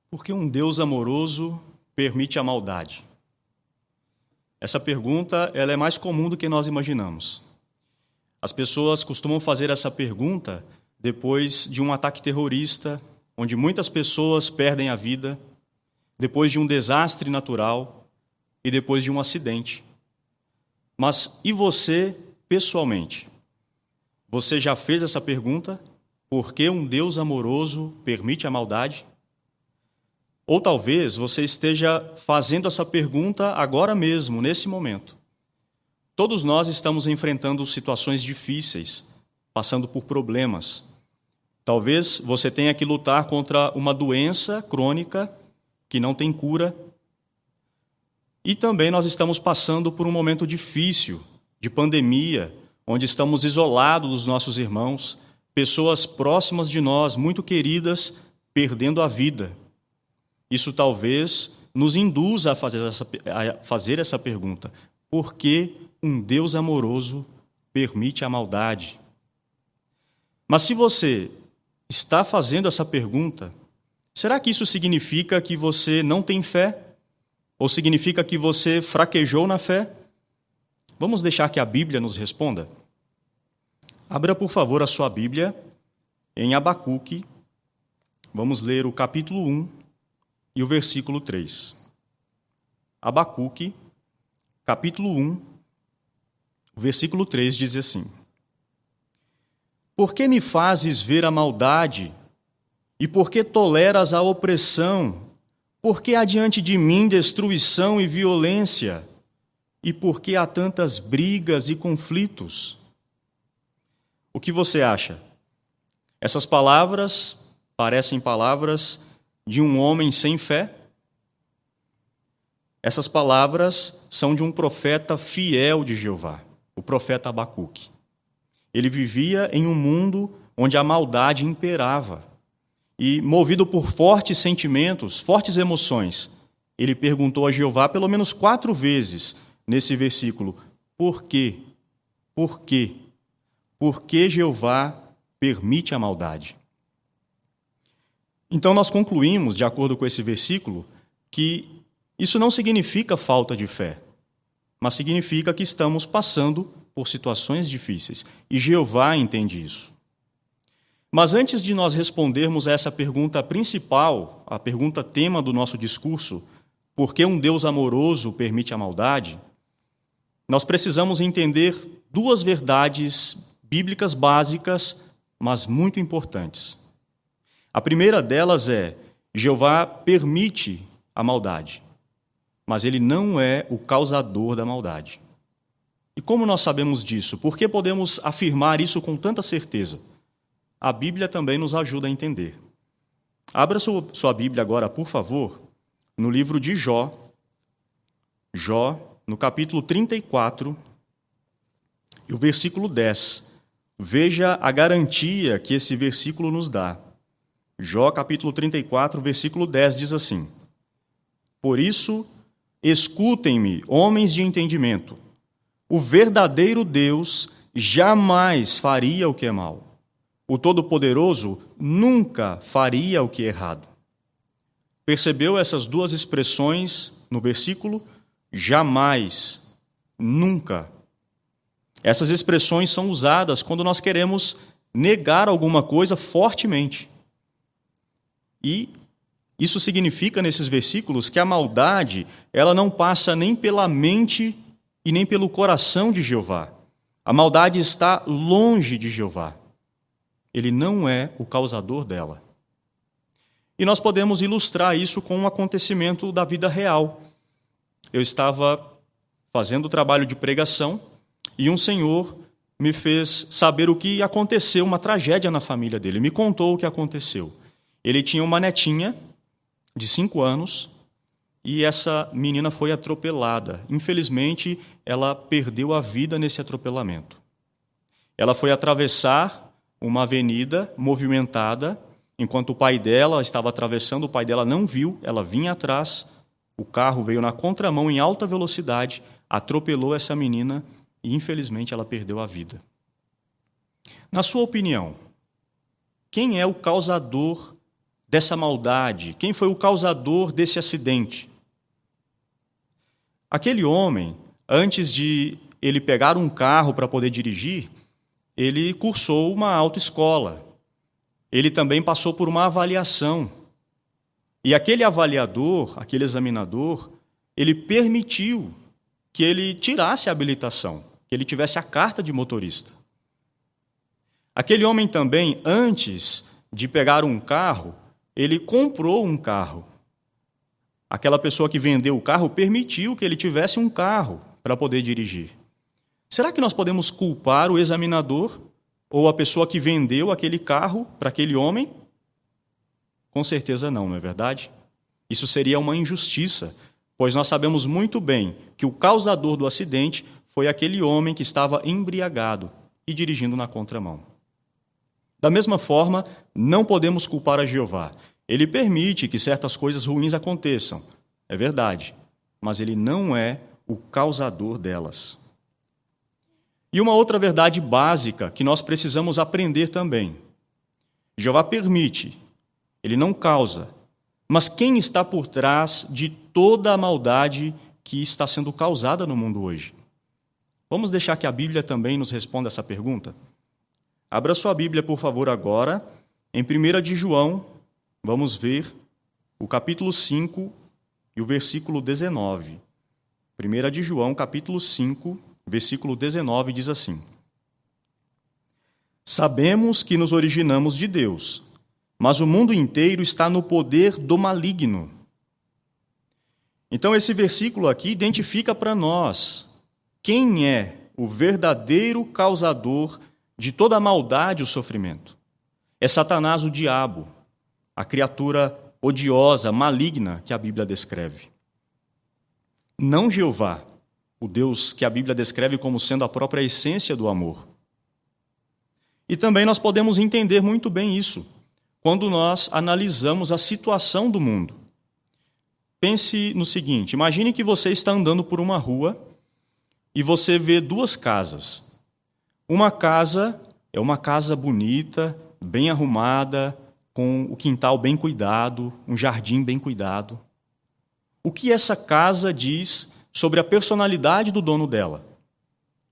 Por que um Deus amoroso permite a maldade? Essa pergunta ela é mais comum do que nós imaginamos. As pessoas costumam fazer essa pergunta depois de um ataque terrorista, onde muitas pessoas perdem a vida, depois de um desastre natural e depois de um acidente. Mas e você, pessoalmente? Você já fez essa pergunta? Por que um Deus amoroso permite a maldade? Ou talvez você esteja fazendo essa pergunta agora mesmo, nesse momento. Todos nós estamos enfrentando situações difíceis, passando por problemas. Talvez você tenha que lutar contra uma doença crônica que não tem cura. E também nós estamos passando por um momento difícil, de pandemia, onde estamos isolados dos nossos irmãos, pessoas próximas de nós, muito queridas, perdendo a vida. Isso talvez nos induza a fazer essa pergunta. Por que um Deus amoroso permite a maldade? Mas se você está fazendo essa pergunta, será que isso significa que você não tem fé? Ou significa que você fraquejou na fé? Vamos deixar que a Bíblia nos responda? Abra, por favor, a sua Bíblia em Abacuque. Vamos ler o capítulo 1 e o versículo 3. Abacuque, capítulo 1, o versículo 3 diz assim: Por que me fazes ver a maldade? E por que toleras a opressão? Por que há diante de mim destruição e violência? E por que há tantas brigas e conflitos? O que você acha? Essas palavras parecem palavras de um homem sem fé? Essas palavras são de um profeta fiel de Jeová, o profeta Abacuque. Ele vivia em um mundo onde a maldade imperava. E, movido por fortes sentimentos, fortes emoções, ele perguntou a Jeová pelo menos 4 vezes nesse versículo: por quê? Por quê? Por que Jeová permite a maldade? Então nós concluímos, de acordo com esse versículo, que isso não significa falta de fé, mas significa que estamos passando por situações difíceis. E Jeová entende isso. Mas antes de nós respondermos a essa pergunta principal, a pergunta tema do nosso discurso, por que um Deus amoroso permite a maldade, nós precisamos entender 2 verdades bíblicas básicas, mas muito importantes. A primeira delas é: Jeová permite a maldade, mas ele não é o causador da maldade. E como nós sabemos disso? Por que podemos afirmar isso com tanta certeza? A Bíblia também nos ajuda a entender. Abra sua Bíblia agora, por favor, no livro de Jó. Jó, no capítulo 34, e o versículo 10. Veja a garantia que esse versículo nos dá. Jó, capítulo 34, versículo 10, diz assim: Por isso, escutem-me, homens de entendimento. O verdadeiro Deus jamais faria o que é mal. O Todo-Poderoso nunca faria o que é errado. Percebeu essas 2 expressões no versículo? Jamais, nunca. Essas expressões são usadas quando nós queremos negar alguma coisa fortemente. E isso significa, nesses versículos, que a maldade ela não passa nem pela mente e nem pelo coração de Jeová. A maldade está longe de Jeová. Ele não é o causador dela. E nós podemos ilustrar isso com um acontecimento da vida real. Eu estava fazendo o trabalho de pregação e um senhor me fez saber o que aconteceu, uma tragédia na família dele. Me contou o que aconteceu. Ele tinha uma netinha de 5 anos e essa menina foi atropelada. Infelizmente, ela perdeu a vida nesse atropelamento. Ela foi atravessar uma avenida movimentada, enquanto o pai dela estava atravessando, o pai dela não viu, ela vinha atrás, o carro veio na contramão em alta velocidade, atropelou essa menina e, infelizmente, ela perdeu a vida. Na sua opinião, quem é o causador dessa maldade? Quem foi o causador desse acidente? Aquele homem, antes de ele pegar um carro para poder dirigir, ele cursou uma autoescola. Ele também passou por uma avaliação. E aquele avaliador, aquele examinador, ele permitiu que ele tirasse a habilitação, que ele tivesse a carta de motorista. Aquele homem também, antes de pegar um carro, ele comprou um carro. Aquela pessoa que vendeu o carro permitiu que ele tivesse um carro para poder dirigir. Será que nós podemos culpar o examinador ou a pessoa que vendeu aquele carro para aquele homem? Com certeza não, não é verdade? Isso seria uma injustiça, pois nós sabemos muito bem que o causador do acidente foi aquele homem que estava embriagado e dirigindo na contramão. Da mesma forma, não podemos culpar a Jeová. Ele permite que certas coisas ruins aconteçam, é verdade, mas ele não é o causador delas. E uma outra verdade básica que nós precisamos aprender também. Jeová permite, ele não causa, mas quem está por trás de toda a maldade que está sendo causada no mundo hoje? Vamos deixar que a Bíblia também nos responda essa pergunta? Abra sua Bíblia, por favor, agora, em 1 de João, vamos ver o capítulo 5 e o versículo 19. 1 de João, capítulo 5, versículo 19, diz assim: Sabemos que nos originamos de Deus, mas o mundo inteiro está no poder do maligno. Então, esse versículo aqui identifica para nós quem é o verdadeiro causador de toda a maldade e o sofrimento. É Satanás, o diabo, a criatura odiosa, maligna que a Bíblia descreve. Não Jeová, o Deus que a Bíblia descreve como sendo a própria essência do amor. E também nós podemos entender muito bem isso quando nós analisamos a situação do mundo. Pense no seguinte, imagine que você está andando por uma rua e você vê duas casas. Uma casa é uma casa bonita, bem arrumada, com o quintal bem cuidado, um jardim bem cuidado. O que essa casa diz sobre a personalidade do dono dela?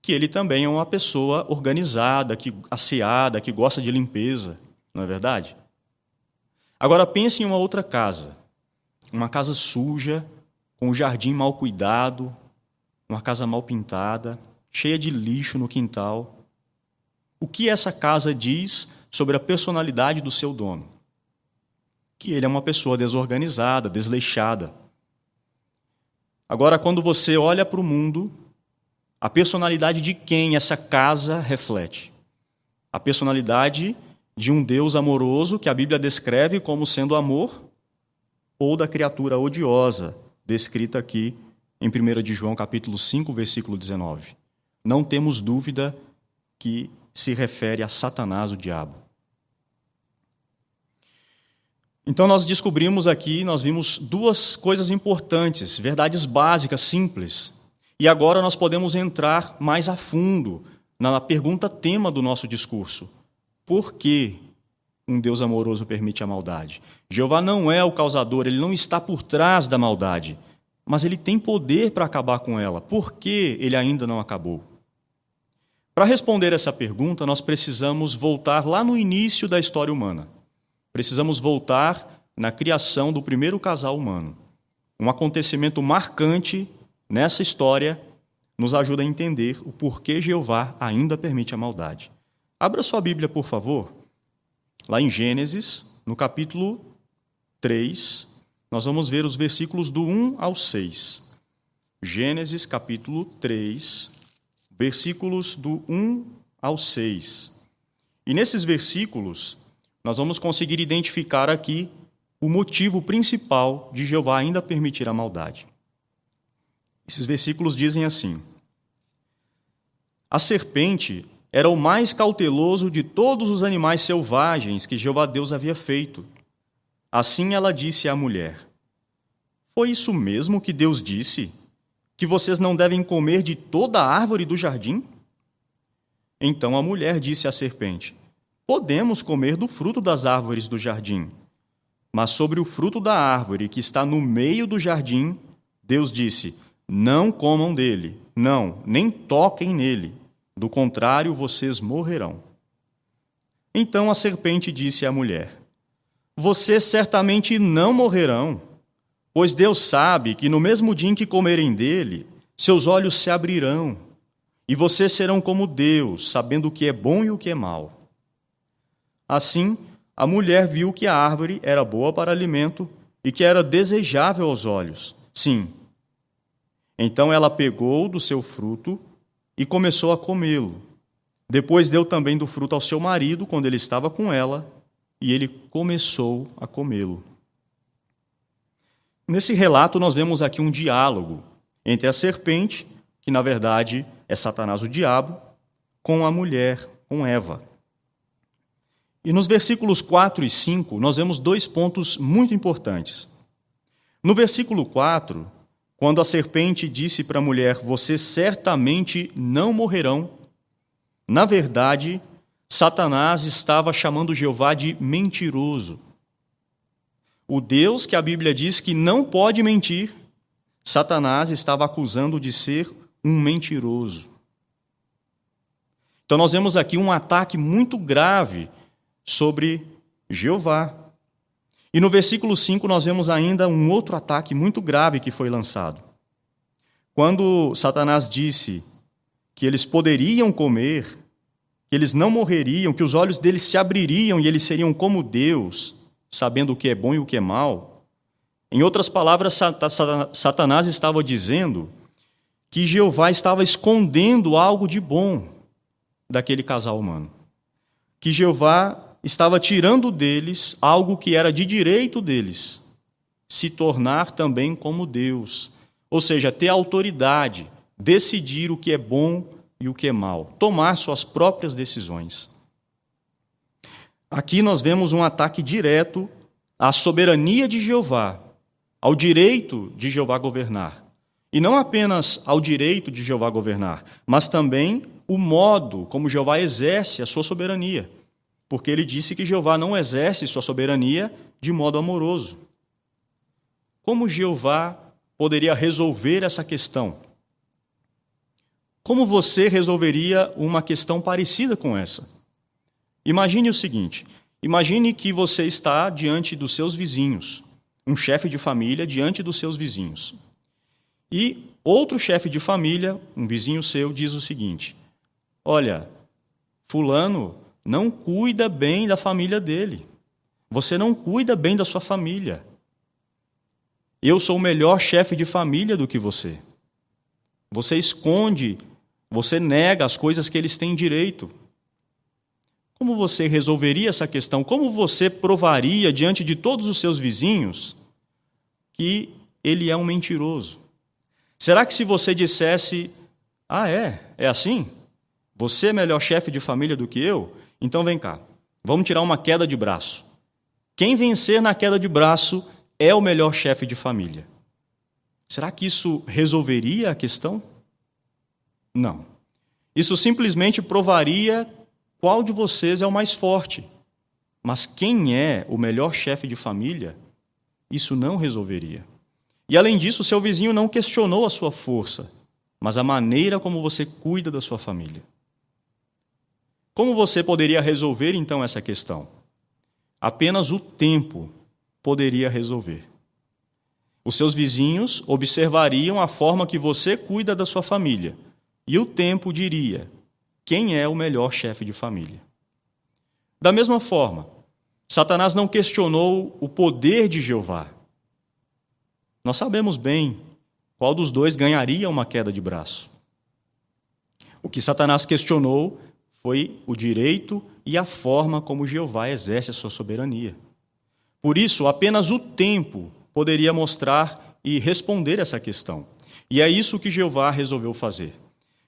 Que ele também é uma pessoa organizada, asseada, que gosta de limpeza, não é verdade? Agora pense em uma outra casa, uma casa suja, com o jardim mal cuidado, uma casa mal pintada, cheia de lixo no quintal. O que essa casa diz sobre a personalidade do seu dono? Que ele é uma pessoa desorganizada, desleixada. Agora, quando você olha para o mundo, a personalidade de quem essa casa reflete? A personalidade de um Deus amoroso que a Bíblia descreve como sendo amor, ou da criatura odiosa, descrita aqui em 1 de João, capítulo 5, versículo 19. Não temos dúvida que se refere a Satanás, o diabo. Então nós descobrimos aqui, nós vimos duas coisas importantes, verdades básicas, simples. E agora nós podemos entrar mais a fundo na pergunta tema do nosso discurso. Por que um Deus amoroso permite a maldade? Jeová não é o causador, ele não está por trás da maldade, mas ele tem poder para acabar com ela. Por que ele ainda não acabou? Para responder essa pergunta, nós precisamos voltar lá no início da história humana. Precisamos voltar na criação do primeiro casal humano. Um acontecimento marcante nessa história nos ajuda a entender o porquê Jeová ainda permite a maldade. Abra sua Bíblia, por favor, lá em Gênesis, no capítulo 3, nós vamos ver os versículos do 1 ao 6. Gênesis, capítulo 3, versículos do 1 ao 6. E nesses versículos, nós vamos conseguir identificar aqui o motivo principal de Jeová ainda permitir a maldade. Esses versículos dizem assim: A serpente era o mais cauteloso de todos os animais selvagens que Jeová Deus havia feito. Assim ela disse à mulher: Foi isso mesmo que Deus disse? Que vocês não devem comer de toda a árvore do jardim? Então a mulher disse à serpente: Podemos comer do fruto das árvores do jardim, Mas sobre o fruto da árvore que está no meio do jardim, Deus disse: não comam dele, não, nem toquem nele, do contrário vocês morrerão. Então a serpente disse à mulher: vocês certamente não morrerão, pois Deus sabe que no mesmo dia em que comerem dele, seus olhos se abrirão, e vocês serão como Deus, sabendo o que é bom e o que é mal. Assim, a mulher viu que a árvore era boa para alimento e que era desejável aos olhos. Sim. Então ela pegou do seu fruto e começou a comê-lo. Depois deu também do fruto ao seu marido, quando ele estava com ela, e ele começou a comê-lo. Nesse relato, nós vemos aqui um diálogo entre a serpente, que na verdade é Satanás o diabo, com a mulher, com Eva. E nos versículos 4 e 5, nós vemos dois pontos muito importantes. No versículo 4, quando a serpente disse para a mulher: vocês certamente não morrerão, na verdade, Satanás estava chamando Jeová de mentiroso. O Deus que a Bíblia diz que não pode mentir, Satanás estava acusando de ser um mentiroso. Então nós vemos aqui um ataque muito grave sobre Jeová. E no versículo 5 nós vemos ainda um outro ataque muito grave que foi lançado. Quando Satanás disse que eles poderiam comer, que eles não morreriam, que os olhos deles se abririam e eles seriam como Deus, sabendo o que é bom e o que é mal. Em outras palavras, Satanás estava dizendo que Jeová estava escondendo algo de bom daquele casal humano. Que Jeová estava tirando deles algo que era de direito deles, se tornar também como Deus, ou seja, ter autoridade, decidir o que é bom e o que é mal, tomar suas próprias decisões. Aqui nós vemos um ataque direto à soberania de Jeová, ao direito de Jeová governar. E não apenas ao direito de Jeová governar, mas também o modo como Jeová exerce a sua soberania. Porque ele disse que Jeová não exerce sua soberania de modo amoroso. Como Jeová poderia resolver essa questão? Como você resolveria uma questão parecida com essa? Imagine o seguinte: imagine que você está diante dos seus vizinhos, um chefe de família diante dos seus vizinhos. E outro chefe de família, um vizinho seu, diz o seguinte: olha, fulano não cuida bem da família dele. Você não cuida bem da sua família. Eu sou o melhor chefe de família do que você. Você esconde, você nega as coisas que eles têm direito. Como você resolveria essa questão? Como você provaria diante de todos os seus vizinhos que ele é um mentiroso? Será que se você dissesse: ah, é assim? Você é melhor chefe de família do que eu? Então vem cá, vamos tirar uma queda de braço. Quem vencer na queda de braço é o melhor chefe de família. Será que isso resolveria a questão? Não. Isso simplesmente provaria qual de vocês é o mais forte. Mas quem é o melhor chefe de família, isso não resolveria. E além disso, seu vizinho não questionou a sua força, mas a maneira como você cuida da sua família. Como você poderia resolver, então, essa questão? Apenas o tempo poderia resolver. Os seus vizinhos observariam a forma que você cuida da sua família, e o tempo diria quem é o melhor chefe de família. Da mesma forma, Satanás não questionou o poder de Jeová. Nós sabemos bem qual dos dois ganharia uma queda de braço. O que Satanás questionou foi o direito e a forma como Jeová exerce a sua soberania. Por isso, apenas o tempo poderia mostrar e responder essa questão. E é isso que Jeová resolveu fazer.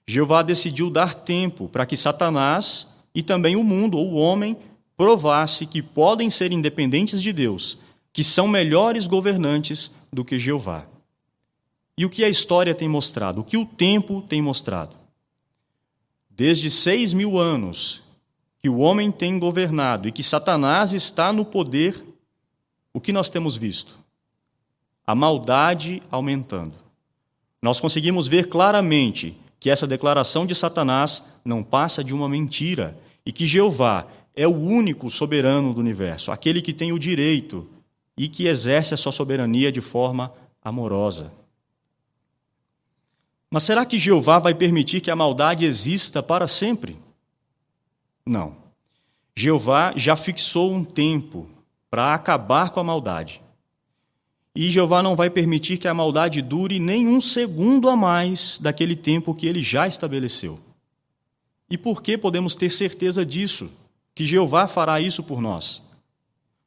Jeová decidiu dar tempo para que Satanás e também o mundo, ou o homem, provasse que podem ser independentes de Deus, que são melhores governantes do que Jeová. E o que a história tem mostrado? O que o tempo tem mostrado? Desde 6.000 anos que o homem tem governado e que Satanás está no poder, o que nós temos visto? A maldade aumentando. Nós conseguimos ver claramente que essa declaração de Satanás não passa de uma mentira e que Jeová é o único soberano do universo, aquele que tem o direito e que exerce a sua soberania de forma amorosa. Mas será que Jeová vai permitir que a maldade exista para sempre? Não. Jeová já fixou um tempo para acabar com a maldade. E Jeová não vai permitir que a maldade dure nem um segundo a mais daquele tempo que ele já estabeleceu. E por que podemos ter certeza disso? Que Jeová fará isso por nós?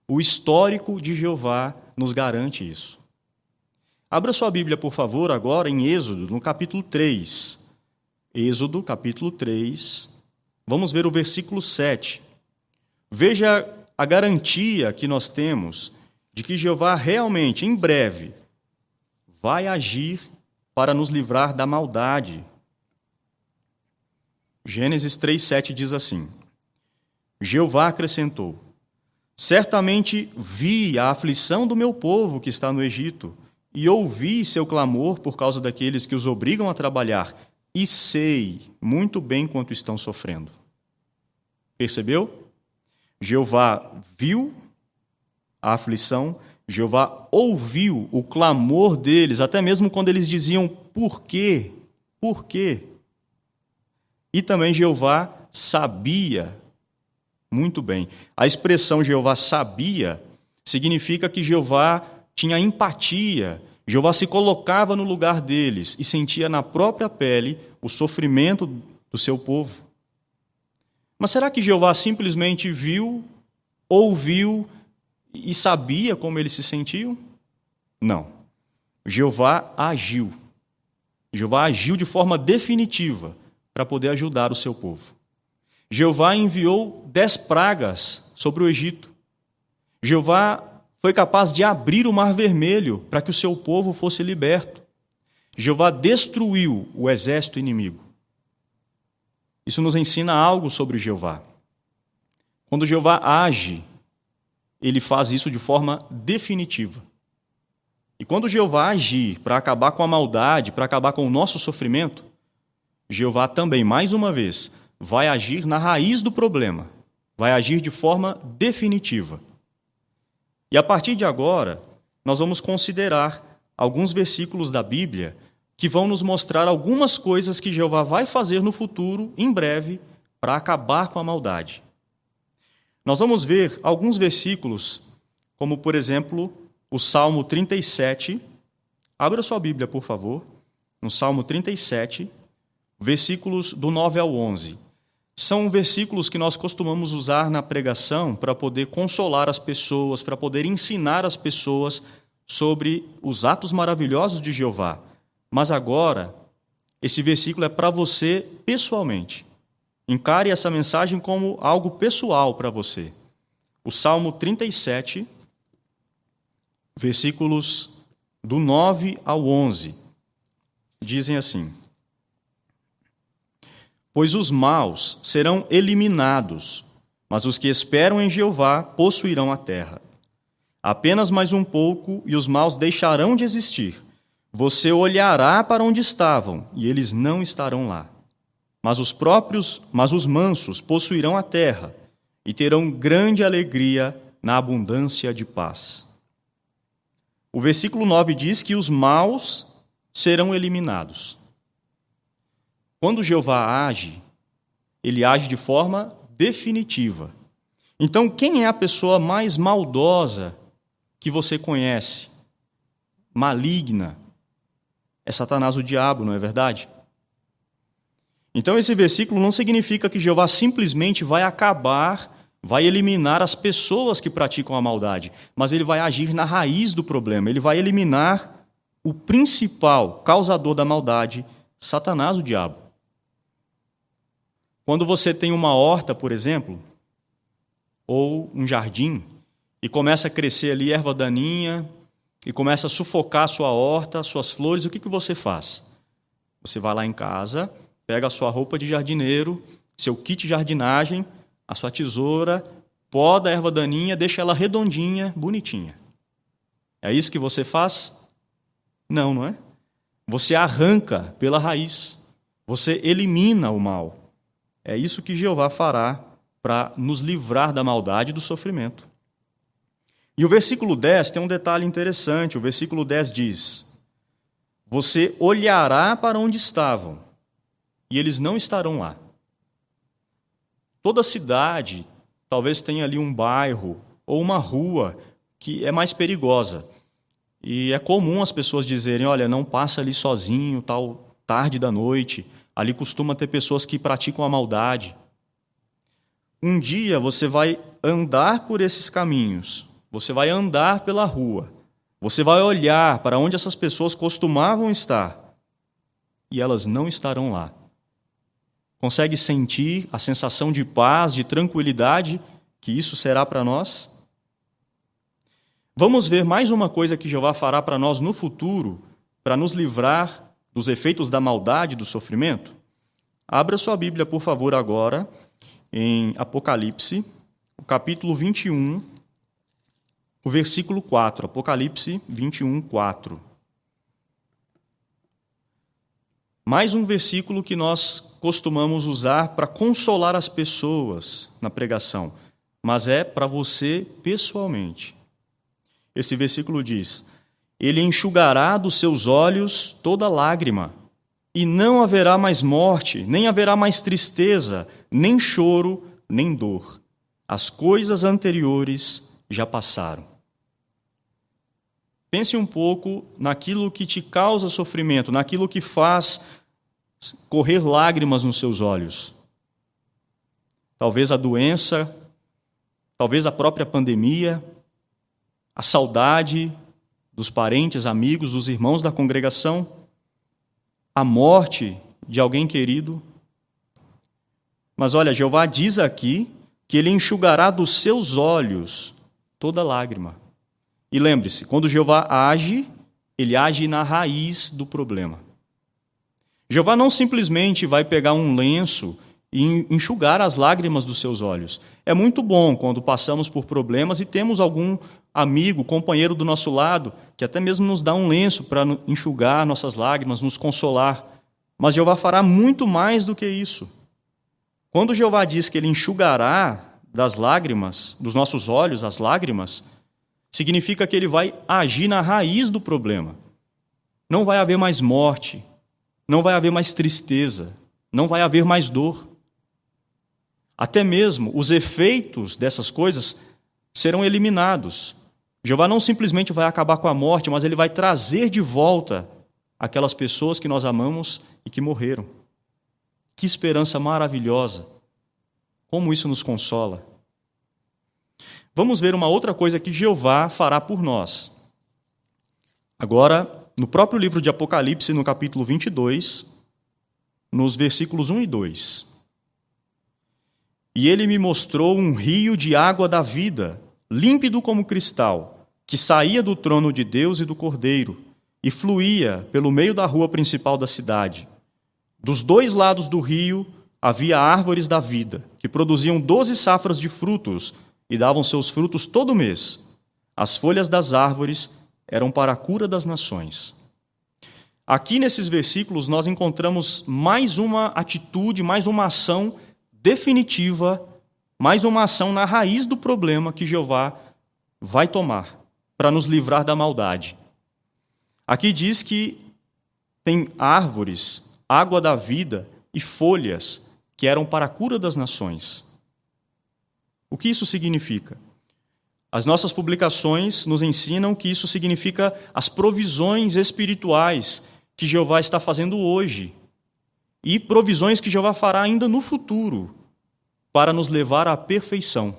O histórico de Jeová nos garante isso. Abra sua Bíblia, por favor, agora em Êxodo, no capítulo 3. Êxodo, capítulo 3. Vamos ver o versículo 7. Veja a garantia que nós temos de que Jeová realmente, em breve, vai agir para nos livrar da maldade. Gênesis 3:7 diz assim: Jeová acrescentou: certamente vi a aflição do meu povo que está no Egito, e ouvi seu clamor por causa daqueles que os obrigam a trabalhar, e sei muito bem quanto estão sofrendo. Percebeu? Jeová viu a aflição, Jeová ouviu o clamor deles, até mesmo quando eles diziam, por quê? Por quê? E também Jeová sabia muito bem. A expressão Jeová sabia significa que Jeová tinha empatia, Jeová se colocava no lugar deles e sentia na própria pele o sofrimento do seu povo. Mas será que Jeová simplesmente viu, ouviu e sabia como eles se sentiam? Não. Jeová agiu. Jeová agiu de forma definitiva para poder ajudar o seu povo. Jeová enviou 10 pragas sobre o Egito. Jeová foi capaz de abrir o Mar Vermelho para que o seu povo fosse liberto. Jeová destruiu o exército inimigo. Isso nos ensina algo sobre Jeová. Quando Jeová age, ele faz isso de forma definitiva. E quando Jeová agir para acabar com a maldade, para acabar com o nosso sofrimento, Jeová também, mais uma vez, vai agir na raiz do problema, vai agir de forma definitiva. E a partir de agora, nós vamos considerar alguns versículos da Bíblia que vão nos mostrar algumas coisas que Jeová vai fazer no futuro, em breve, para acabar com a maldade. Nós vamos ver alguns versículos, como, por exemplo, o Salmo 37. Abra sua Bíblia, por favor, no Salmo 37, versículos do 9 ao 11. São versículos que nós costumamos usar na pregação para poder consolar as pessoas, para poder ensinar as pessoas sobre os atos maravilhosos de Jeová. Mas agora, esse versículo é para você pessoalmente. Encare essa mensagem como algo pessoal para você. O Salmo 37, versículos do 9 ao 11, dizem assim: pois os maus serão eliminados, mas os que esperam em Jeová possuirão a terra. Apenas mais um pouco e os maus deixarão de existir. Você olhará para onde estavam e eles não estarão lá. Mas os mansos possuirão a terra e terão grande alegria na abundância de paz. O versículo 9 diz que os maus serão eliminados. Quando Jeová age, ele age de forma definitiva. Então, quem é a pessoa mais maldosa que você conhece? Maligna? É Satanás, o diabo, não é verdade? Então, esse versículo não significa que Jeová simplesmente vai acabar, vai eliminar as pessoas que praticam a maldade, mas ele vai agir na raiz do problema, ele vai eliminar o principal causador da maldade, Satanás, o diabo. Quando você tem uma horta, por exemplo, ou um jardim, e começa a crescer ali erva daninha, e começa a sufocar a sua horta, suas flores, o que você faz? Você vai lá em casa, pega a sua roupa de jardineiro, seu kit de jardinagem, a sua tesoura, poda a erva daninha, deixa ela redondinha, bonitinha. É isso que você faz? Não, não é? Você arranca pela raiz. Você elimina o mal. É isso que Jeová fará para nos livrar da maldade e do sofrimento. E o versículo 10 tem um detalhe interessante. O versículo 10 diz: você olhará para onde estavam, e eles não estarão lá. Toda cidade talvez tenha ali um bairro ou uma rua que é mais perigosa. E é comum as pessoas dizerem, olha, não passa ali sozinho, tal tarde da noite. Ali costuma ter pessoas que praticam a maldade. Um dia você vai andar por esses caminhos, você vai andar pela rua, você vai olhar para onde essas pessoas costumavam estar e elas não estarão lá. Consegue sentir a sensação de paz, de tranquilidade que isso será para nós? Vamos ver mais uma coisa que Jeová fará para nós no futuro, para nos livrar dos efeitos da maldade e do sofrimento? Abra sua Bíblia, por favor, agora, em Apocalipse, o capítulo 21, o versículo 4. Apocalipse 21, 4. Mais um versículo que nós costumamos usar para consolar as pessoas na pregação, mas é para você pessoalmente. Esse versículo diz: ele enxugará dos seus olhos toda lágrima, e não haverá mais morte, nem haverá mais tristeza, nem choro, nem dor. As coisas anteriores já passaram. Pense um pouco naquilo que te causa sofrimento, naquilo que faz correr lágrimas nos seus olhos. Talvez a doença, talvez a própria pandemia, a saudade dos parentes, amigos, dos irmãos da congregação, a morte de alguém querido. Mas olha, Jeová diz aqui que ele enxugará dos seus olhos toda lágrima. E lembre-se, quando Jeová age, ele age na raiz do problema. Jeová não simplesmente vai pegar um lenço e enxugar as lágrimas dos seus olhos. É muito bom quando passamos por problemas e temos algum amigo, companheiro do nosso lado, que até mesmo nos dá um lenço para enxugar nossas lágrimas, nos consolar. Mas Jeová fará muito mais do que isso. Quando Jeová diz que ele enxugará das lágrimas, dos nossos olhos, as lágrimas, significa que ele vai agir na raiz do problema. Não vai haver mais morte, não vai haver mais tristeza, não vai haver mais dor. Até mesmo os efeitos dessas coisas serão eliminados. Jeová não simplesmente vai acabar com a morte, mas ele vai trazer de volta aquelas pessoas que nós amamos e que morreram. Que esperança maravilhosa! Como isso nos consola. Vamos ver uma outra coisa que Jeová fará por nós. Agora, no próprio livro de Apocalipse, no capítulo 22, nos versículos 1 e 2. E ele me mostrou um rio de água da vida, límpido como cristal, que saía do trono de Deus e do Cordeiro, e fluía pelo meio da rua principal da cidade. Dos dois lados do rio havia árvores da vida, que produziam 12 safras de frutos, e davam seus frutos todo mês. As folhas das árvores eram para a cura das nações. Aqui nesses versículos nós encontramos mais uma atitude, mais uma ação definitiva, mais uma ação na raiz do problema que Jeová vai tomar para nos livrar da maldade. Aqui diz que tem árvores, água da vida e folhas que eram para a cura das nações. O que isso significa? As nossas publicações nos ensinam que isso significa as provisões espirituais que Jeová está fazendo hoje e provisões que Jeová fará ainda no futuro para nos levar à perfeição.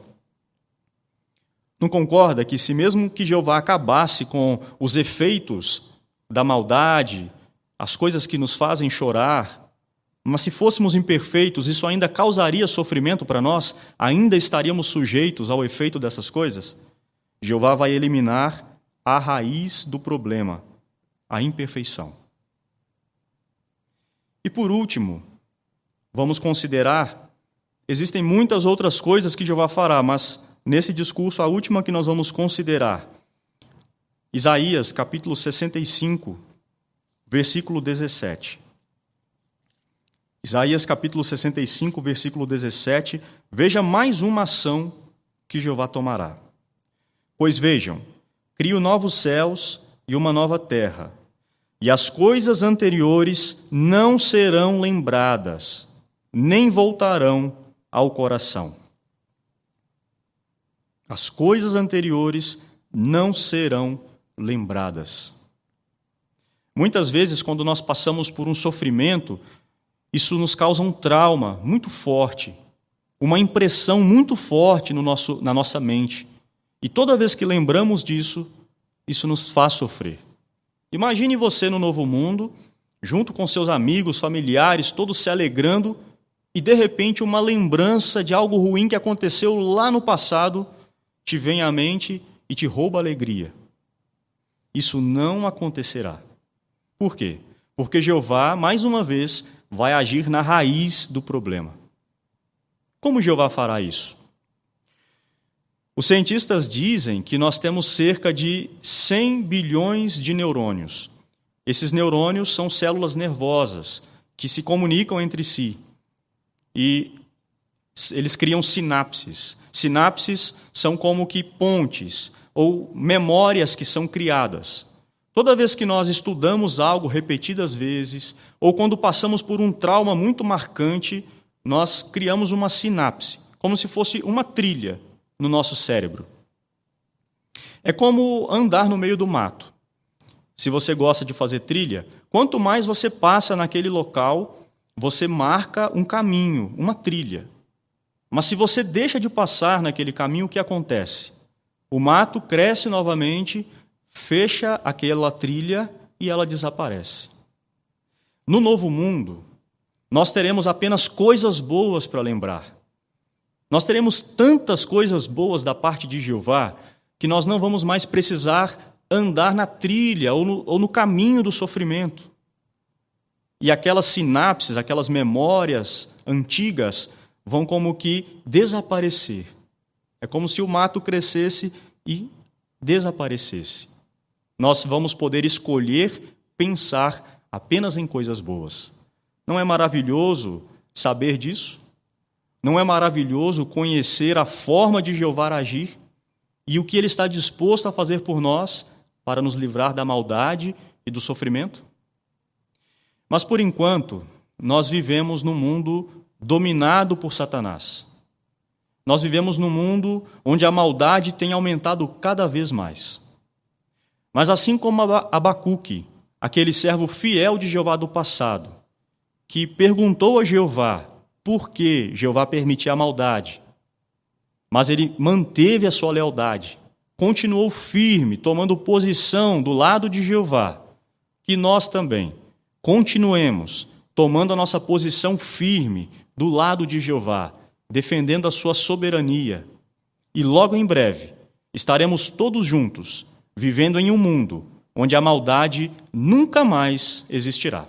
Não concorda que se mesmo que Jeová acabasse com os efeitos da maldade, as coisas que nos fazem chorar, mas se fôssemos imperfeitos, isso ainda causaria sofrimento para nós? Ainda estaríamos sujeitos ao efeito dessas coisas? Jeová vai eliminar a raiz do problema, a imperfeição. E por último, vamos considerar, existem muitas outras coisas que Jeová fará, mas nesse discurso, a última que nós vamos considerar, Isaías, capítulo 65, versículo 17. Isaías, capítulo 65, versículo 17. Veja mais uma ação que Jeová tomará. Pois vejam, crio novos céus e uma nova terra, e as coisas anteriores não serão lembradas, nem voltarão ao coração. As coisas anteriores não serão lembradas. Muitas vezes, quando nós passamos por um sofrimento, isso nos causa um trauma muito forte, uma impressão muito forte na nossa mente. E toda vez que lembramos disso, isso nos faz sofrer. Imagine você no novo mundo, junto com seus amigos, familiares, todos se alegrando, e de repente uma lembrança de algo ruim que aconteceu lá no passado te vem à mente e te rouba a alegria. Isso não acontecerá. Por quê? Porque Jeová, mais uma vez, vai agir na raiz do problema. Como Jeová fará isso? Os cientistas dizem que nós temos cerca de 100 bilhões de neurônios. Esses neurônios são células nervosas que se comunicam entre si e eles criam sinapses. Sinapses são como que pontes ou memórias que são criadas. Toda vez que nós estudamos algo repetidas vezes ou quando passamos por um trauma muito marcante, nós criamos uma sinapse, como se fosse uma trilha no nosso cérebro. É como andar no meio do mato. Se você gosta de fazer trilha, quanto mais você passa naquele local, você marca um caminho, uma trilha. Mas se você deixa de passar naquele caminho, o que acontece? O mato cresce novamente, fecha aquela trilha e ela desaparece. No novo mundo, nós teremos apenas coisas boas para lembrar. Nós teremos tantas coisas boas da parte de Jeová que nós não vamos mais precisar andar na trilha ou no caminho do sofrimento. E aquelas sinapses, aquelas memórias antigas vão como que desaparecer. É como se o mato crescesse e desaparecesse. Nós vamos poder escolher pensar apenas em coisas boas. Não é maravilhoso saber disso? Não é maravilhoso conhecer a forma de Jeová agir e o que Ele está disposto a fazer por nós para nos livrar da maldade e do sofrimento? Mas, por enquanto, nós vivemos num mundo dominado por Satanás. Nós vivemos num mundo onde a maldade tem aumentado cada vez mais. Mas assim como Abacuque, aquele servo fiel de Jeová do passado, que perguntou a Jeová por que Jeová permitia a maldade, mas ele manteve a sua lealdade, continuou firme, tomando posição do lado de Jeová, que nós também continuemos tomando a nossa posição firme do lado de Jeová, defendendo a sua soberania. E logo em breve estaremos todos juntos, vivendo em um mundo onde a maldade nunca mais existirá.